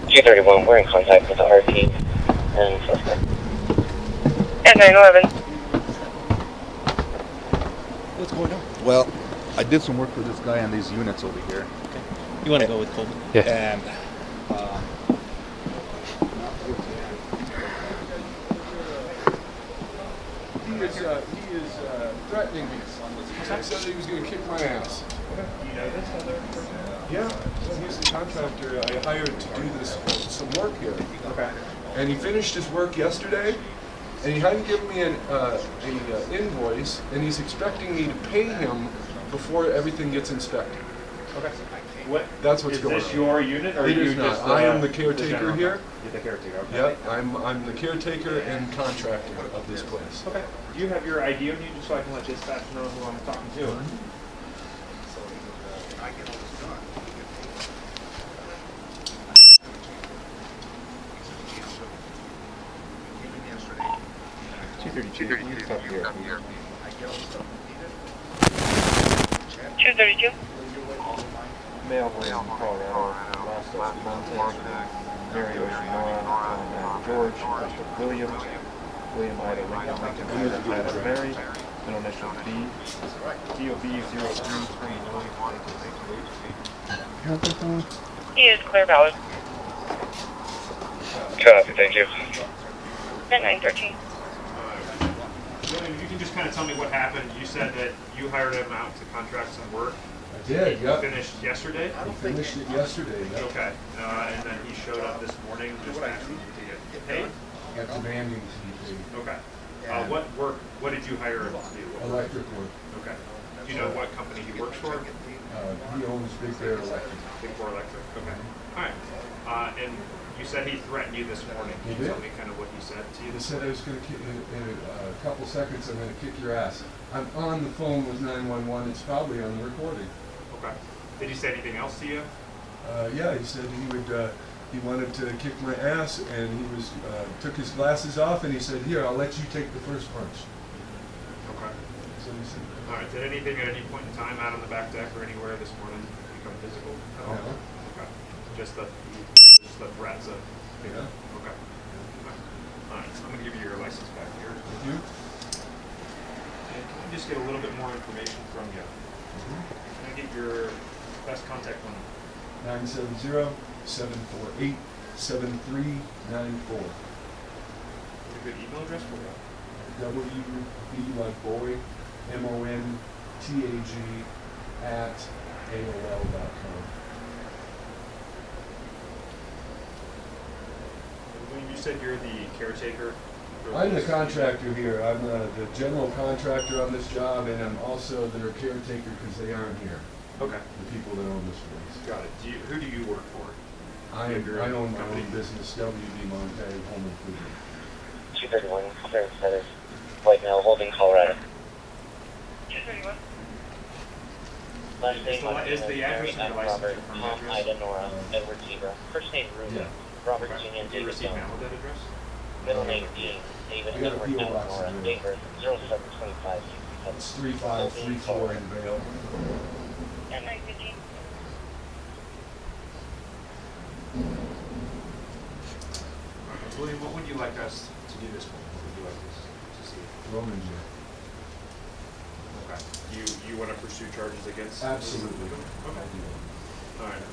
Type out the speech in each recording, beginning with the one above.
231, we're in contact with the RP and suspect. And 911. What's going on? Well, I did some work for this guy on these units over here. Okay. You want to go with Coleman? Yeah. And he is threatening me. He said he was going to kick my ass. You know this other person? Yeah, he's the contractor I hired to do this some work here. Okay. And he finished his work yesterday, and he hadn't given me an invoice, and he's expecting me to pay him before everything gets inspected. Okay. What? That's what's going on. Is this your unit, or It you is not. just? I am the caretaker general here. You're the caretaker. Okay. Yep, I'm the caretaker and contractor of this place. Okay. Do you have your ID on you, just so I can let dispatch know who I'm talking to? Two 32. Male from Colorado, last contact, Mary Oceanora, George, William, Ida Lincoln, Ida Mary, middle initial B, DOB 0329. He is clear valid. Copy, thank you. At 913. William, you can just kind of tell me what happened. You said that you hired him out to contract some work. I did, yep. Finished yesterday? He finished it yesterday, yep. Okay. And then he showed up this morning just asking to get paid? Got demanding to be paid. Okay. What did you hire him to do? Electric work. Okay. Do you know what company he works for? He owns Big Bear Electric. Big Four Electric. Okay. All right. And you said he threatened you this morning. Can you tell me kind of what he said to you? He said I was going to kick, in a couple seconds, I'm going to kick your ass. I'm on the phone with 911. It's probably on the recording. Okay. Did he say anything else to you? Yeah, he said he wanted to kick my ass, and he took his glasses off, and he said, "Here, I'll let you take the first punch." Okay. That's what he said. All right. Did anything at any point in time out on the back deck or anywhere this morning become physical at all? No. Okay. Just the threats of. Yeah. Okay. All right. I'm gonna give you your license back here. Thank you. And can I just get a little bit more information from you? Can I get your best contact number? 970-748-7394. A good email address for you? WB like boy, MONTAG @AOL.com. When you said you're the caretaker? I'm the contractor here. I'm the general contractor on this job, and I'm also their caretaker because they aren't here. Okay. The people that own this place. Got it. Who do you work for? I You have your own my company? own business, WB Montag Home Improvement. 231, clearance status. White male, holding Colorado. 231. Last name Is the address Mary on your M. license Robert, from the Tom, address? Ida, Nora, Edward Zebra. First name Ruben. Yeah. Robert Okay. Union, Do you David receive Stone. mail with that address? Middle name Dean, David, I got a Edward, P.O. M. box Nora, in there. date birth 0725. It's 3534 in Vale. At 915. William, what would you like us to do this morning? What would you like us to see? Roman here. Okay. You want to pursue charges against? Absolutely. Okay. All right.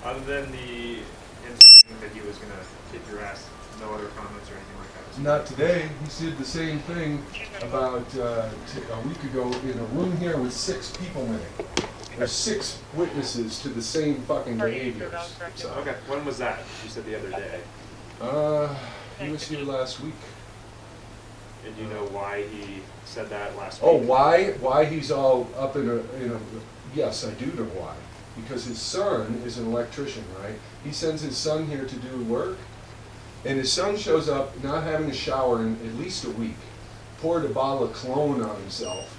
Other than the insane that he was going to kick your ass, no other comments or anything like that? Not today. He did the same thing about a week ago in a room here with 6 people in it. There's 6 witnesses to the same fucking behaviors. So, Okay. When was that? You said the other day. he was here last week. And do you know why he said that last Oh, week? why? Why he's all up in a, yes, I do know why. Because his son is an electrician, right? He sends his son here to do work, and his son shows up not having a shower in at least a week, poured a bottle of cologne on himself,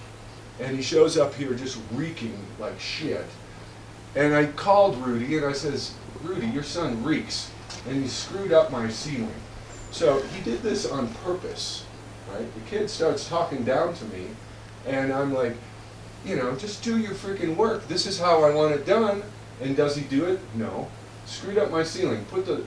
and he shows up here just reeking like shit. And I called Rudy, and I says, Rudy, your son reeks, and he screwed up my ceiling. So he did this on purpose, right? The kid starts talking down to me, and I'm like, just do your freaking work. This is how I want it done. And does he do it? No. screwed up my ceiling, put the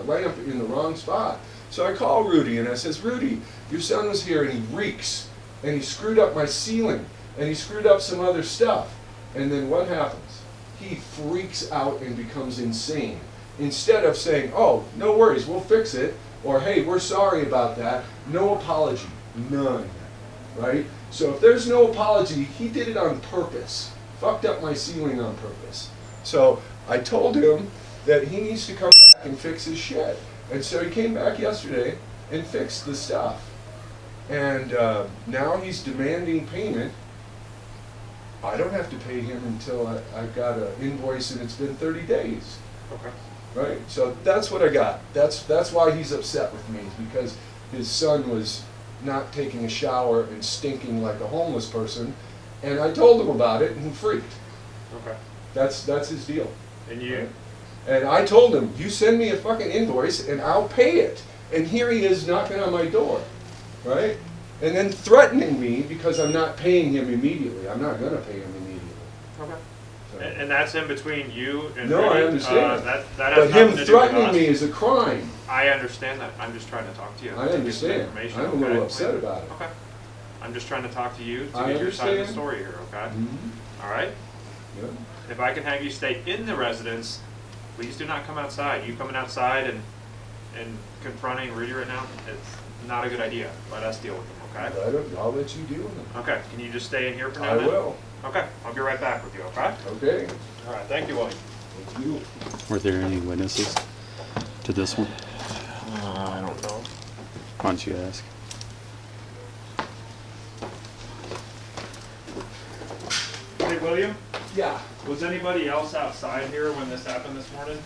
lamp in the wrong spot. So I call Rudy and I says, Rudy, your son was here and he reeks, and he screwed up my ceiling, and he screwed up some other stuff. And then what happens? He freaks out and becomes insane. Instead of saying, oh, no worries, we'll fix it, or hey, we're sorry about that, no apology, none, right? So if there's no apology, he did it on purpose, fucked up my ceiling on purpose. So I told him that he needs to come back and fix his shit. And so he came back yesterday and fixed the stuff. And now he's demanding payment. I don't have to pay him until I've got an invoice and it's been 30 days. Okay. Right? So that's what I got. That's why he's upset with me, is because his son was not taking a shower and stinking like a homeless person. And I told him about it and he freaked. Okay. That's his deal. And you? And I told him, you send me a fucking invoice and I'll pay it. And here he is knocking on my door, right? And then threatening me because I'm not paying him immediately. I'm not gonna pay him immediately. Okay. So. And that's in between you and No, Rudy. I understand. That has But nothing him to do with threatening us. me is a crime. I understand that. I'm just trying to talk to you. I to get some understand. information, I'm a little okay? upset about it. Okay. I'm just trying to talk to you to I get your side of the understand. story here, okay? Mhm. All right? Yep. If I can have you stay in the residence, please do not come outside. You coming outside and confronting Rudy right now, it's not a good idea. Let us deal with him, okay? I'll let you deal with him. Okay. Can you just stay in here for now? I then? will. Okay. I'll be right back with you, okay? Okay. All right. Thank you, William. Thank you. Were there any witnesses to this one? I don't know. Why don't you ask? Hey, William, Yeah. was anybody else outside here when this happened this morning?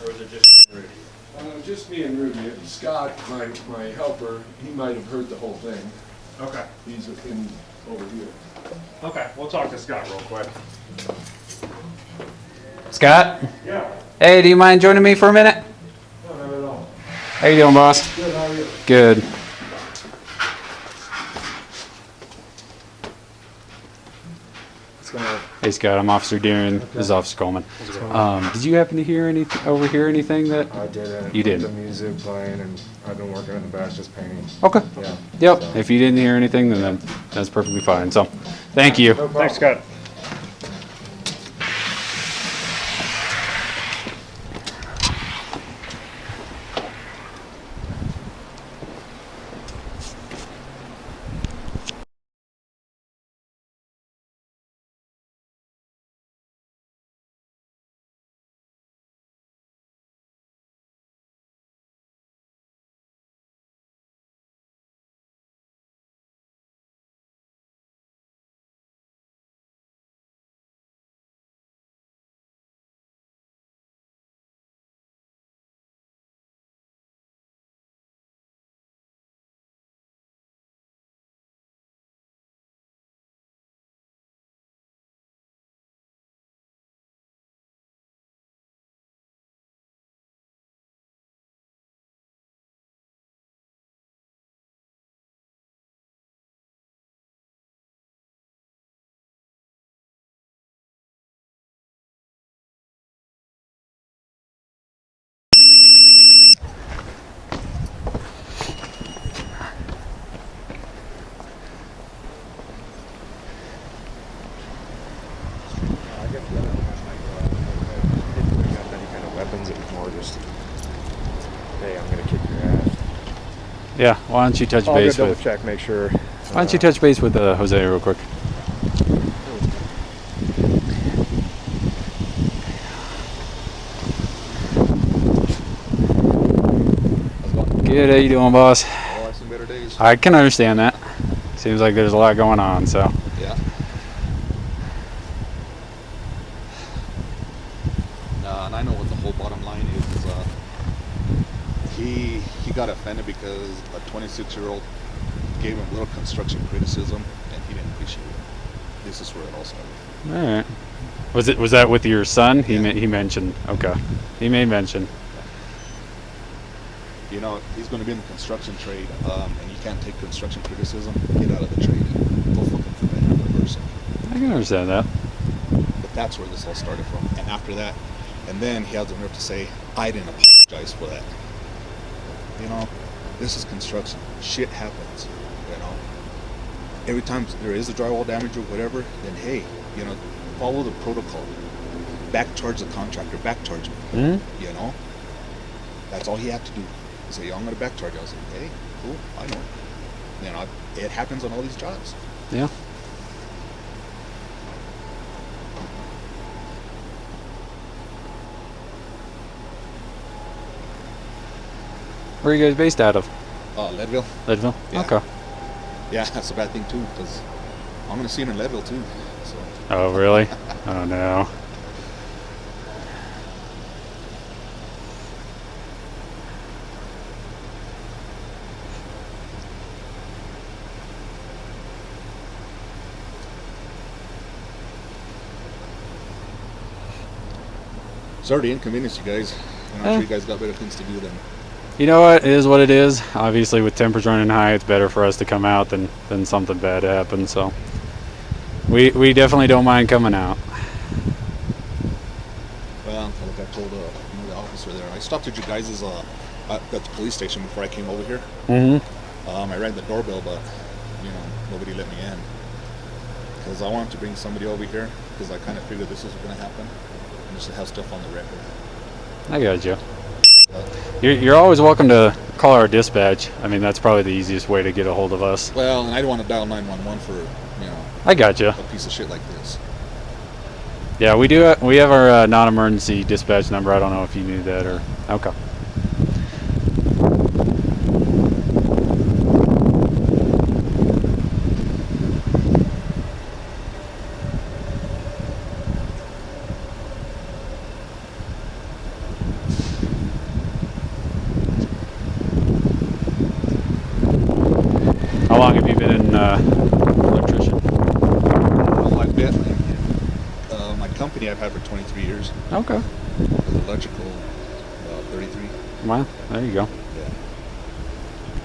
Or was it just you and Rudy? Just me and Rudy. Scott, my helper, he might have heard the whole thing. Okay. He's in over here. Okay. We'll talk to Scott real quick. Scott? Yeah. Hey, do you mind joining me for a minute? No, not at all. How you doing, boss? Good, how are you? Good. Hey, Scott, I'm Officer Deering. This is Officer Coleman. Did you happen to hear overhear anything that? I didn't. You didn't? The music playing, and I've been working in the back just painting. Okay. Yeah. Yep. So- If you didn't hear anything, then that's perfectly fine. So, thank you. No problem. Thanks, Scott. Weapons, it was more just, hey, I'm gonna kick your ass. Yeah. Why don't you touch I'll base go double with? check, make sure. Why don't you touch base with Jose real quick? Good. How you doing, boss? Oh, I've seen better days. I can understand that. Seems like there's a lot going on. So. Yeah. And I know what the whole bottom line is. He got offended because a 26-year-old gave him a little construction criticism, and he didn't appreciate it. This is where it all started. All right. Was that with your son? Yeah. He mentioned. Okay. He made mention. You know, he's going to be in the construction trade, and you can't take construction criticism. Get out of the trade and go fucking for that other person. I can understand that. But that's where this all started from. And after that, And then he has the nerve to say, I didn't apologize for that. You know, this is construction. Shit happens, you know. Every time there is a drywall damage or whatever, then hey, you know, follow the protocol. Back charge the contractor, back charge me. Mm-hmm. You know? That's all he had to do. He said, yeah, I'm gonna back charge you. I was like, hey, cool, I know. You know, it happens on all these jobs. Yeah. Where are you guys based out of? Leadville? Leadville? Yeah. Okay. Yeah, that's a bad thing too, because I'm gonna see him in Leadville too. So. Oh, really? Oh, no. Sorry to inconvenience you guys. I'm sure you guys got better things to do than. You know what? It is what it is. Obviously, with temps running high, it's better for us to come out than something bad happens. So we definitely don't mind coming out. Well, like I told the officer there, I stopped at you guys' at the police station before I came over here. Mm-hmm. I rang the doorbell, but you know nobody let me in because I wanted to bring somebody over here because I kind of figured this was going to happen and just to have stuff on the record. I got you. You're always welcome to call our dispatch. I mean, that's probably the easiest way to get a hold of us. Well, and I don't want to dial 911 for you know I got you. a piece of shit like this. Yeah, we do. We have our non-emergency dispatch number. I don't know if you knew that or okay. How long have you been an electrician? Well, I've been my company I've had for 23 years. Okay. Electrical, 33. Well, there you go. Yeah.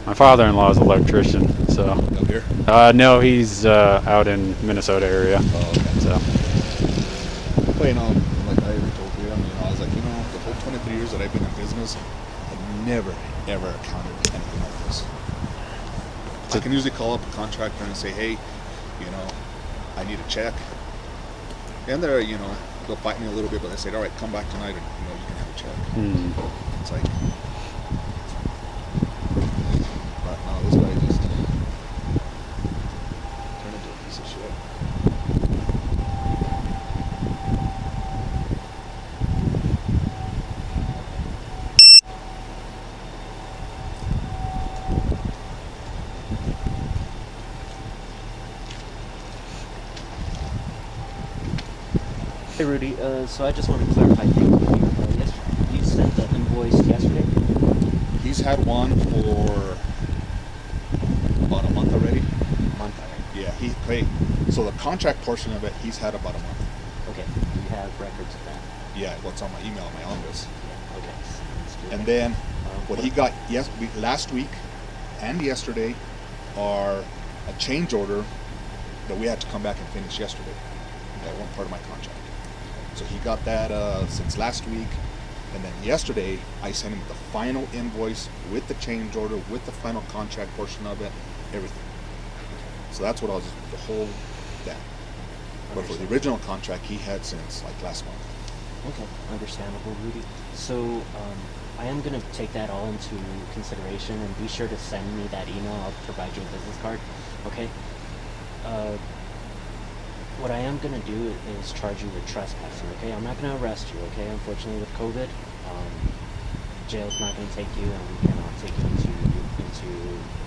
My father-in-law is an electrician, so. Up here? No, he's out in Minnesota area. Oh, okay. So. Well, you know, like I already told you, I was like, you know, the whole 23 years that I've been in business, I've never, ever encountered anything like this. I can usually call up a contractor and say, hey, you know, I need a check. And they're, you know, they'll fight me a little bit, but they say, all right, come back tonight and, you know, you can have a check. It's like, but no, this guy just turned into a piece of shit. Hey Rudy, so I just want to clarify things with you. Yesterday, you sent the invoice yesterday? He's had one for about a month already. A month already. Yeah, so the contract portion of it, he's had about a month. Okay, do you have records of that? Yeah, what's on my email, my office. Yeah, okay. Let's do And that. then what he got last week and yesterday are a change order that we had to come back and finish yesterday. That one part of my contract. So he got that since last week, and then yesterday I sent him the final invoice with the change order, with the final contract portion of it, everything. So that's what I was, the whole that. But for the original contract, he had since like last month. Okay, understandable, Rudy. So I am going to take that all into consideration, and be sure to send me that email. I'll provide you a business card, okay? What I am going to do is charge you with trespassing, okay? I'm not going to arrest you, okay? Unfortunately, with COVID, jail's not going to take you, and we cannot take you into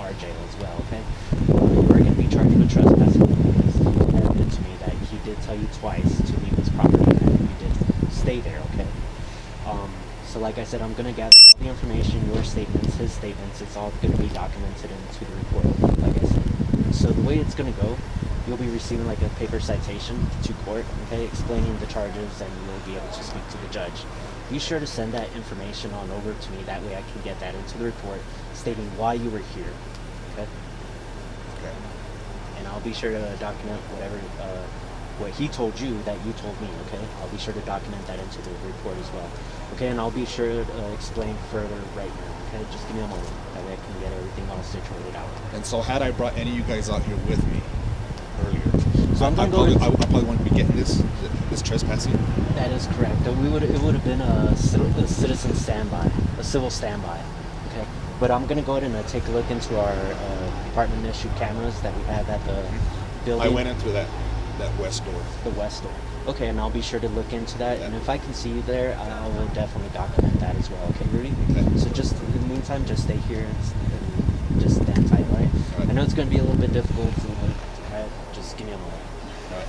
our jail as well, okay? We're going to be charged with trespassing because you admitted to me that he did tell you twice to leave his property, and you did stay there, okay? So like I said, I'm going to gather all the information, your statements, his statements. It's all going to be documented into the report, like I said. So the way it's going to go, you'll be receiving like a paper citation to court, okay, explaining the charges, and you'll be able to speak to the judge. Be sure to send that information on over to me. That way I can get that into the report, stating why you were here, okay? Okay. And I'll be sure to document whatever what he told you that you told me, okay? I'll be sure to document that into the report as well. Okay, and I'll be sure to explain further right now, okay? Just give me a moment, that way I can get everything all situated out. And so had I brought any of you guys out here with me earlier, so I'm I gonna probably wouldn't be getting this trespassing. That is correct. It would have been a citizen standby, a civil standby. Okay, but I'm gonna go ahead and take a look into our department issued cameras that we have at the building. I went into that west door. The west door. Okay, and I'll be sure to look into that. And if I can see you there, I will definitely document that as well. Okay, Rudy? Okay. So just in the meantime, just stay here and just stand tight, all right? All right. I know it's gonna be a little bit difficult to just give me a moment. All right.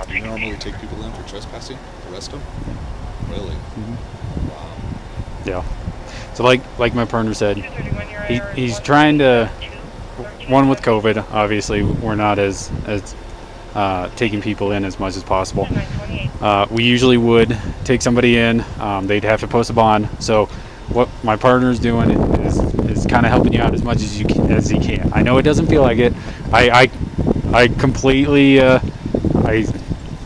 Do you normally take people in for trespassing? Arrest them? Really? Wow. Yeah. So like my partner said, he's trying to, one with COVID, obviously we're not as taking people in as much as possible. We usually would take somebody in, they'd have to post a bond. So what my partner's doing is kind of helping you out as much as he can. I know it doesn't feel like it. I completely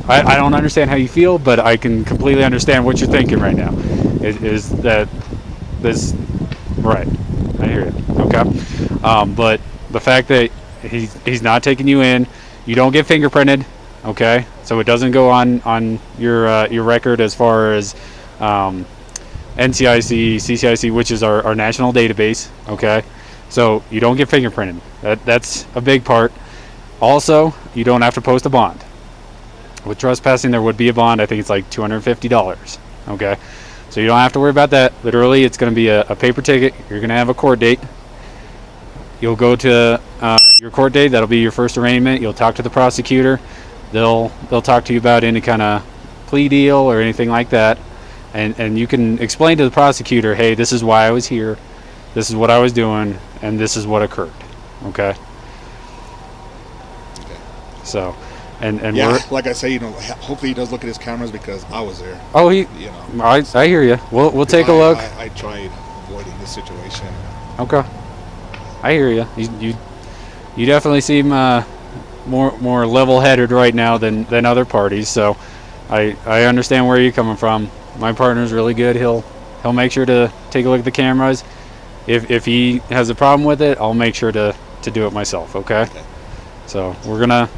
I don't understand how you feel, but I can completely understand what you're thinking right now. Is that this right? I hear you. Okay, but the fact that he's not taking you in, you don't get fingerprinted. Okay, so it doesn't go on your record as far as NCIC, CCIC, which is our national database. Okay, so you don't get fingerprinted. That's a big part. Also, you don't have to post a bond. With trespassing, there would be a bond. I think it's like $250. Okay, so you don't have to worry about that. Literally, it's going to be a paper ticket. You're going to have a court date. You'll go to your court date. That'll be your first arraignment. You'll talk to the prosecutor. They'll talk to you about any kind of plea deal or anything like that, and you can explain to the prosecutor, hey, this is why I was here, this is what I was doing, and this is what occurred. Okay. So. And yeah, we're, like I say, hopefully he does look at his cameras because I was there. Oh, I hear you. We'll take a look. I tried avoiding this situation. Okay, I hear you. You definitely seem more level-headed right now than other parties. So I understand where you're coming from. My partner's really good. He'll make sure to take a look at the cameras. If he has a problem with it, I'll make sure to do it myself. Okay. So we're gonna.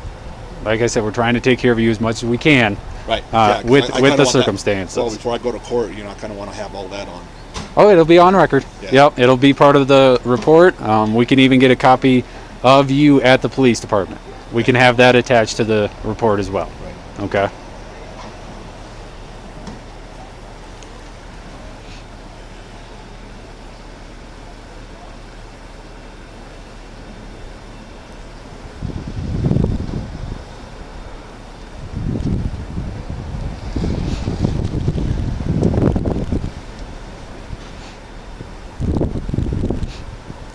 Like I said, we're trying to take care of you as much as we can, right? With the circumstances. Well, before I go to court, I kind of want to have all that on. Oh, it'll be on record. Yeah. Yep, it'll be part of the report. We can even get a copy of you at the police department. We can have that attached to the report as well. Right. Okay.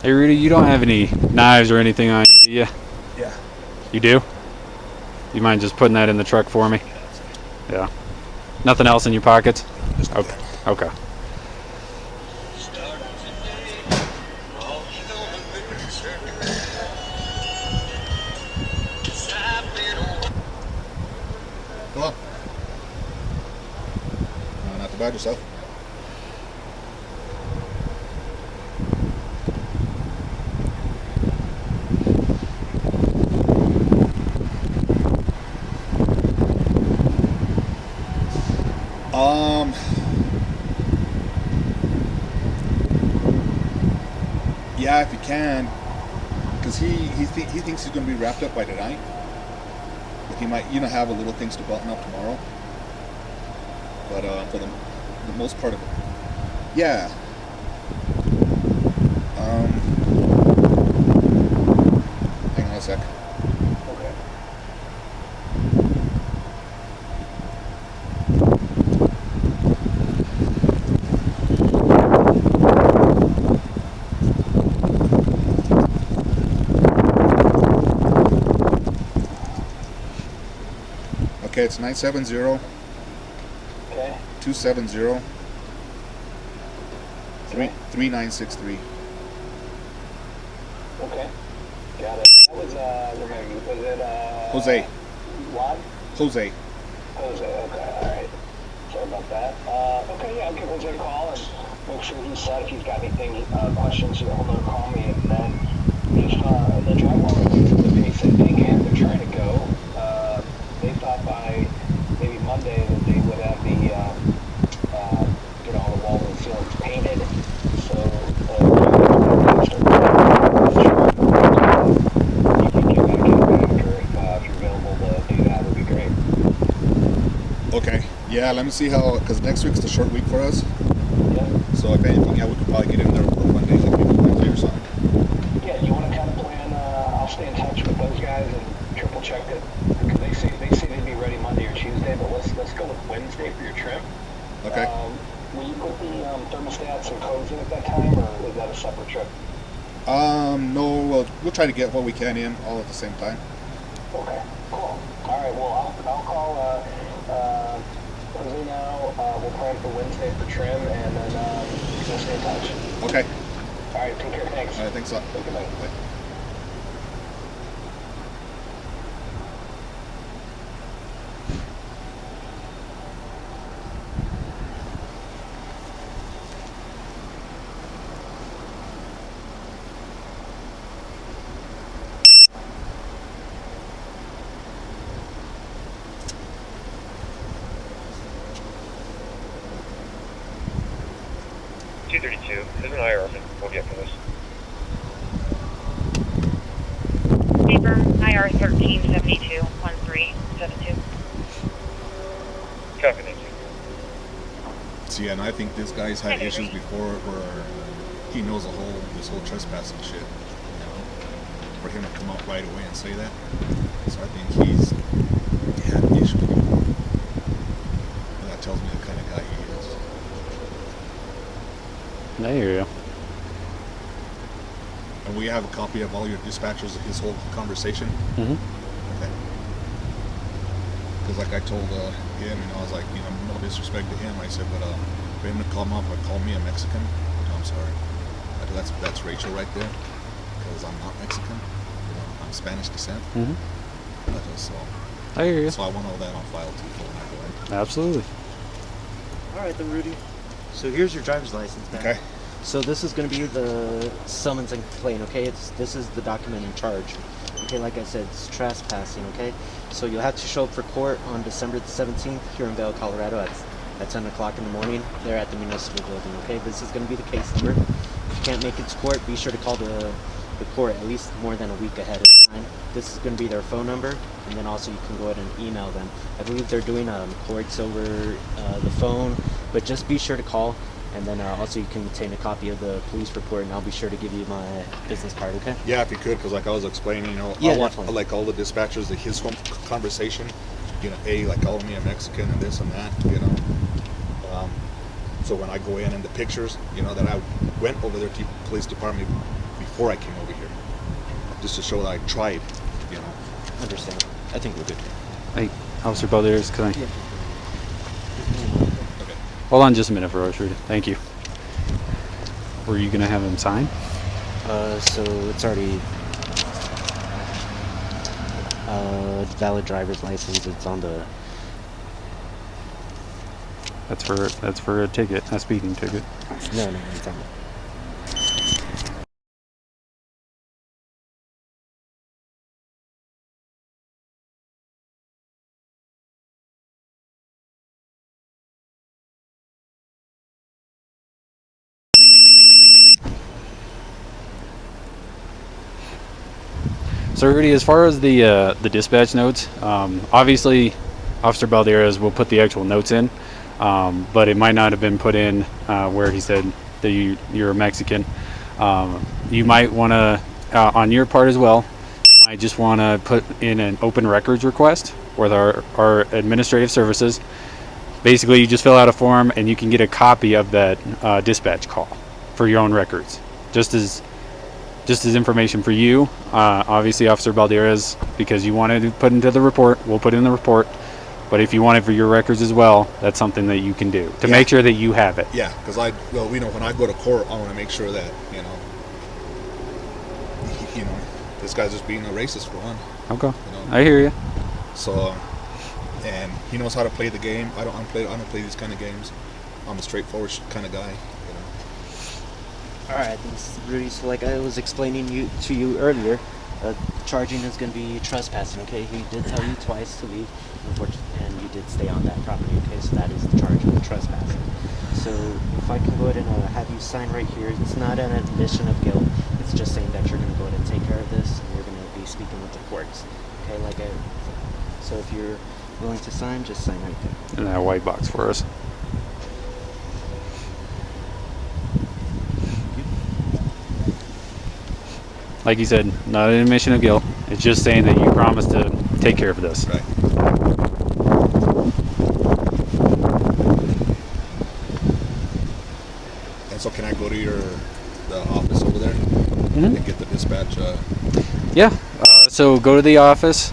Hey Rudy, you don't have any knives or anything on you, do you? Yeah. You do? You mind just putting that in the truck for me? Yeah. Nothing else in your pockets? Okay. Okay. Hello. Not too bad yourself. Yeah, if you can, because he thinks he's going to be wrapped up by tonight, but he might have a little things to button up tomorrow. But for the the most part of it. Yeah. Hang on a sec. Okay. Okay, it's 970 Okay. 270 Okay. 3963. Okay. Got it. That was, remind me, was it, Jose. Juan? Jose. Jose, okay, alright. Sorry about that. Okay, yeah, I'll give Jose a call and make sure he's set. If he's got anything, questions, he'll call me. And then if, the drywall, the pace that they're trying to go, they thought by maybe Monday that they would have the, you know, all the walls and ceilings painted. So, you can get back in after, if you're available to do that, would be great. Okay. Yeah, let me see how, because next week's the short week for us. Yeah. So if anything, yeah, we could probably get in there for Monday, like maybe Wednesday or something. Yeah, you want to kind of plan, I'll stay in touch with those guys and triple check it, because they say they'd be ready Monday or Tuesday, but let's go with Wednesday for your trim. Okay. Will you put the thermostats and codes in at that time, or is that a separate trip? No, we'll try to get what we can in all at the same time. Okay, cool. All right, well, I'll call Jose now. We'll plan for Wednesday for trim, and then we'll stay in touch. Okay. All right, take care. Thanks. All right, thanks a lot. Okay, bye. Bye. $232. There's an IR. We'll get for this. Paper IR 1372 1372. Copy, thank you. See, and I think this guy's had issues before where he knows this whole trespassing shit. You know, for him to come out right away and say that. So I think he had issues before. And that tells me the kind of guy he is. I hear you. And we have a copy of all your dispatchers, his whole conversation. Mm-hmm. Okay. Because like I told him, I was like, no disrespect to him. I said, but for him to call him up or call me a Mexican, no, I'm sorry. That's Rachel right there. Because I'm not Mexican. I'm Spanish descent. Mm-hmm. So I hear you. So I want all that on file too. For when I go in. Absolutely. All right then, Rudy. So here's your driver's license back. Okay. So this is going to be the summons and complaint, okay? This is the document in charge. Okay, like I said, it's trespassing, okay? So you'll have to show up for court on December the 17th here in Vail, Colorado at 10 o'clock in the morning. They're at the municipal building, okay? This is going to be the case number. If you can't make it to court, be sure to call the court at least more than a week ahead of time. This is going to be their phone number, and then also you can go ahead and email them. I believe they're doing courts over the phone, but just be sure to call. And then also you can obtain a copy of the police report, and I'll be sure to give you my business card, okay? Yeah, if you could, because like I was explaining, Yeah, I want definitely. like all the dispatchers, his whole conversation, hey, like calling me a Mexican and this and that, so when I go in the pictures, that I went over there to the police department before I came over here, just to show that I tried, Understand. I think we're good. Hey, Officer Balderas, can I? Yeah. Okay. Hold on just a minute for us, Rudy. Thank you. Were you going to have him sign? So it's already valid driver's license. It's on the. That's for a ticket, a speeding ticket. No, it's on. So Rudy, as far as the dispatch notes, obviously Officer Balderas will put the actual notes in. but it might not have been put in where he said that you're a Mexican. You might want to, on your part as well, you might just want to put in an open records request with our administrative services. Basically, you just fill out a form and you can get a copy of that dispatch call for your own records, just as information for you. Obviously, Officer Balderas, because you wanted to put into the report, we'll put in the report. But if you want it for your records as well, that's something that you can do to make sure that you have it. Yeah, because when I go to court, I want to make sure that this guy's just being a racist for one. Okay, I hear you. So, and he knows how to play the game. I don't play these kind of games. I'm a straightforward kind of guy. Alright, Rudy, so like I was explaining to you earlier, charging is going to be trespassing, okay? He did tell you twice to leave, and you did stay on that property, okay? So that is the charge of the trespassing. So if I can go ahead and have you sign right here, it's not an admission of guilt. It's just saying that you're going to go ahead and take care of this, and you're going to be speaking with the courts, okay? So if you're willing to sign, just sign right there. In that white box for us. Like you said, not an admission of guilt. It's just saying that you promised to take care of this. Right. And so, can I go to the office over there and get the dispatch? Yeah. So go to the office.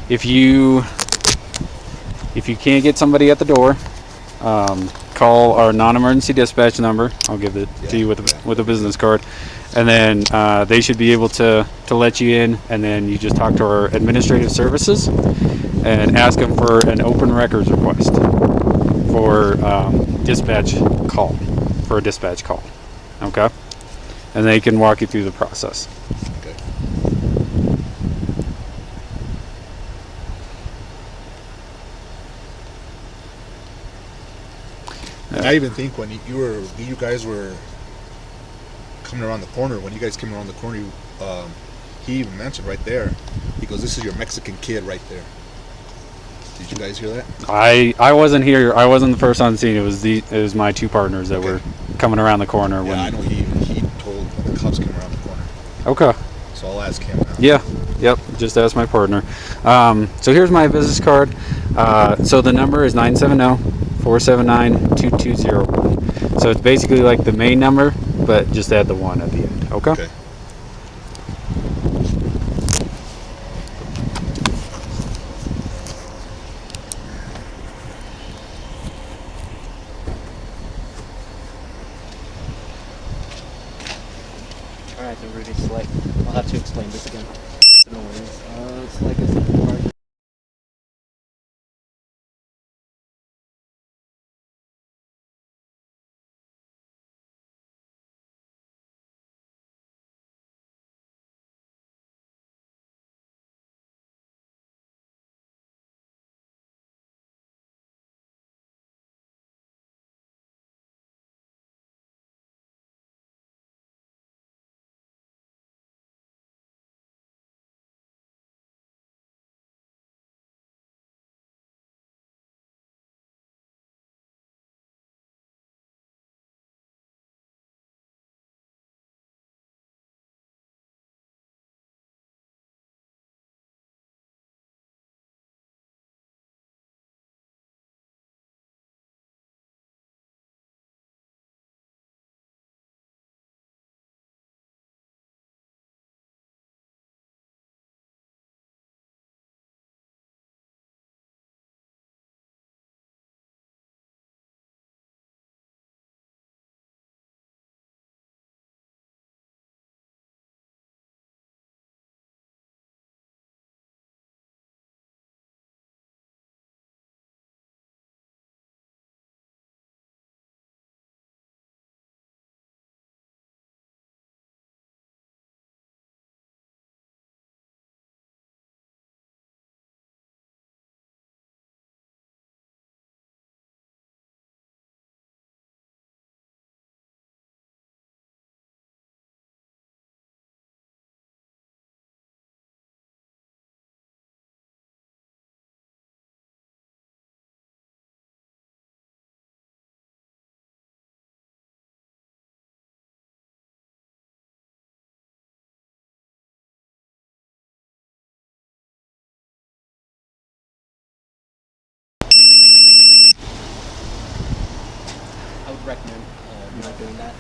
If you can't get somebody at the door, call our non-emergency dispatch number. I'll give it to you with a business card. And then they should be able to let you in, and then you just talk to our administrative services and ask them for an open records request for dispatch call, okay? And they can walk you through the process. Okay. And I even think when you guys were coming around the corner, when you guys came around the corner, he even mentioned right there, he goes, "This is your Mexican kid right there." Did you guys hear that? I wasn't here. I wasn't the first on scene. It was my two partners that were coming around the corner. Yeah, I know he told when the cops came around the corner. Okay. So I'll ask him now. Yeah. Yep. Just ask my partner. So here's my business card. So the number is 970-479-2201. So it's basically like the main number, but just add the 1 at the end. Okay? Okay. Alright, so Rudy, so like, I'll have to explain this again. No worries. It's like I said,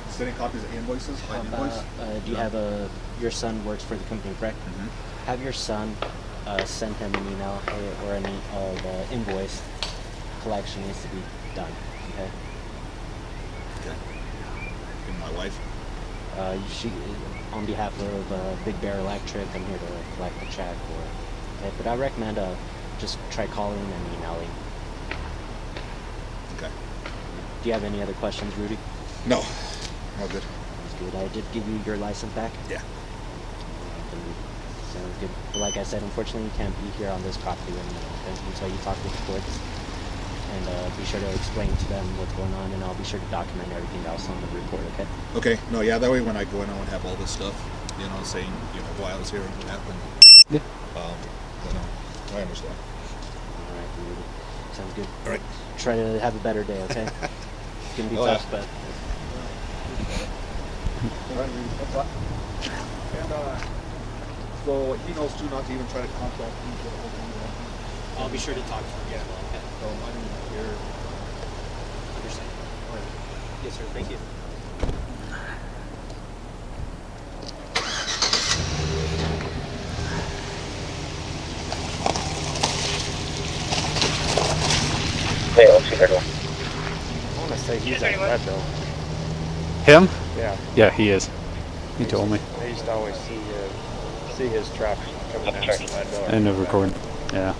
sending copies of invoices by How invoice. about, do you have your son works for the company, correct? Mm-hmm. Have your son send him an email or an invoice collection needs to be done, okay? Okay. And my wife. She, on behalf of Big Bear Electric, I'm here to collect the check, okay? But I recommend just try calling and emailing. Okay. Do you have any other questions, Rudy? No. All good. Sounds good. I did give you your license back? Yeah. Sounds good. But like I said, unfortunately, you can't be here on this property until you talk with the courts. And be sure to explain to them what's going on, and I'll be sure to document everything else on the report, okay? Okay. No, yeah, that way when I go in, I won't have all this stuff, you know, saying, you know, why I was here and what happened. Yeah. You know, I understand. All right, Rudy. Sounds good. All right. Try to have a better day, okay? It's gonna be Oh, tough, yeah. but All right, thanks a lot. And so he knows too not to even try to contact me for the whole thing. I'll be sure to talk to him as well, okay? So I didn't hear. Understand. All right. Yes, sir. Thank you. Hey, let's see, Hurdle. I want to say he's at Leadville. Him? Yeah. Yeah, he is. He told me. I used to always see his truck coming down from Leadville. End of recording. Yeah.